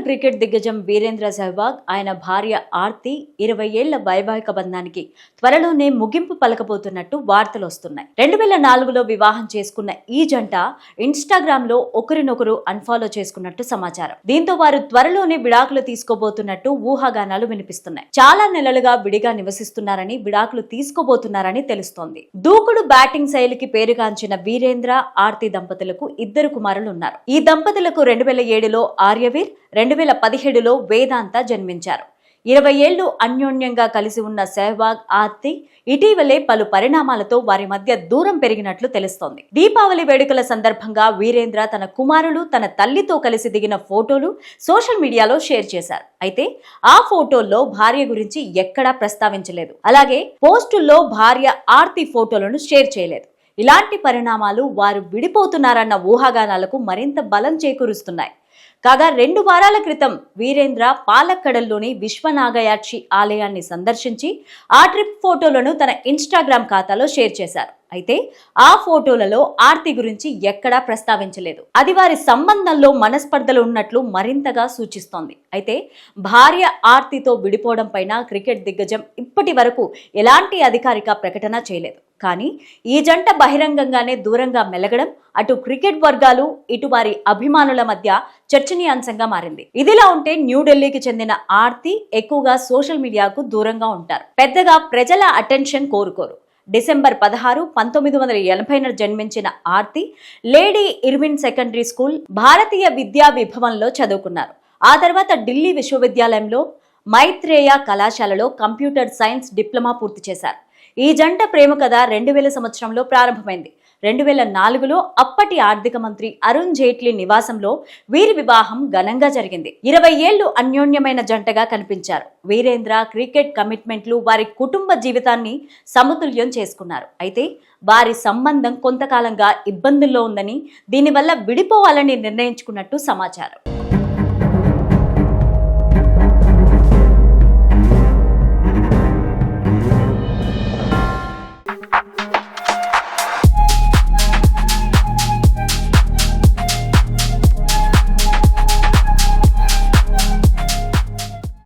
Cricket దిగ్గజం వీరేంద్ర సెహ్వాగ్ ఆయన భార్య ఆర్తి 20 ఏళ్ల వైవాహిక బంధానికి త్వరలోనే ముగింపు పలకబోతున్నట్టు వార్తలు వస్తున్నాయి. 2004లో వివాహం చేసుకున్న ఈ జంట ఇన్స్టాగ్రామ్ లో ఒకరినొకరు అన్ఫాలో చేసుకున్నట్టు సమాచారం. దీంతో వారు త్వరలోనే విడాకులు తీసుకోబోతున్నట్టు ఊహాగానాలు వినిపిస్తున్నాయి. చాలా నెలలుగా విడిగా నివసిస్తున్నారని, విడాకులు తీసుకోబోతున్నారని తెలుస్తోంది. దూకుడు బ్యాటింగ్ శైలికి పేరుగాంచిన వీరేంద్ర, ఆర్తి దంపతులకు 2 కుమారులు ఉన్నారు. ఈ దంపతులకు 2007లో ఆర్యవీర్, 2017లో వేదాంత జన్మించారు. 20 ఏళ్లు అన్యోన్యంగా కలిసి ఉన్న సెహ్వాగ్, ఆర్తి ఇటీవలే పలు పరిణామాలతో వారి మధ్య దూరం పెరిగినట్లు తెలుస్తోంది. దీపావళి వేడుకల సందర్భంగా వీరేంద్ర తన కుమారులు, తన తల్లితో కలిసి దిగిన ఫోటోలు సోషల్ మీడియాలో షేర్ చేశారు. అయితే ఆ ఫోటోల్లో భార్య గురించి ఎక్కడా ప్రస్తావించలేదు. అలాగే పోస్టుల్లో భార్య ఆర్తి ఫోటోలను షేర్ చేయలేదు. ఇలాంటి పరిణామాలు వారు విడిపోతున్నారన్న ఊహాగానాలకు మరింత బలం చేకూరుస్తున్నాయి. కాగా 2 వారాల క్రితం వీరేంద్ర పాలక్కడల్లోని విశ్వనాగయాక్షి ఆలయాన్ని సందర్శించి ఆ ట్రిప్ ఫోటోలను తన ఇన్స్టాగ్రామ్ ఖాతాలో షేర్ చేశారు. అయితే ఆ ఫోటోలలో ఆర్తి గురించి ఎక్కడా ప్రస్తావించలేదు. అది వారి సంబంధంలో మనస్పర్ధలు ఉన్నట్లు మరింతగా సూచిస్తోంది. అయితే భార్య ఆర్తితో విడిపోవడం పైన క్రికెట్ దిగ్గజం ఇప్పటి వరకు ఎలాంటి అధికారిక ప్రకటన చేయలేదు. కానీ ఈ జంట బహిరంగంగానే దూరంగా మెలగడం అటు క్రికెట్ వర్గాలు, ఇటు వారి అభిమానుల మధ్య చర్చనీయాంశంగా మారింది. ఇదిలా ఉంటే న్యూఢిల్లీకి చెందిన ఆర్తి ఎక్కువగా సోషల్ మీడియాకు దూరంగా ఉంటారు. పెద్దగా ప్రజల అటెన్షన్ కోరుకోరు. డిసెంబర్ 16, 1980న జన్మించిన Aarti Lady Irwin secondary school, Bharatiya Vidya విభవంలో చదువుకున్నారు. ఆ తర్వాత ఢిల్లీ విశ్వవిద్యాలయంలో మైత్రేయ కళాశాలలో కంప్యూటర్ సైన్స్ డిప్లొమా పూర్తి చేశారు. ఈ జంట ప్రేమ కథ 2000 సంవత్సరంలో ప్రారంభమైంది. 2004లో అప్పటి ఆర్థిక మంత్రి అరుణ్ జైట్లీ నివాసంలో వీరి వివాహం ఘనంగా జరిగింది. 20 ఏళ్లు అన్యోన్యమైన జంటగా కనిపించారు. వీరేంద్ర క్రికెట్ కమిట్మెంట్లు వారి కుటుంబ జీవితాన్ని సమతుల్యం చేసుకున్నారు. అయితే వారి సంబంధం కొంతకాలంగా ఇబ్బందుల్లో ఉందని, దీనివల్ల విడిపోవాలని నిర్ణయించుకున్నట్టు సమాచారం.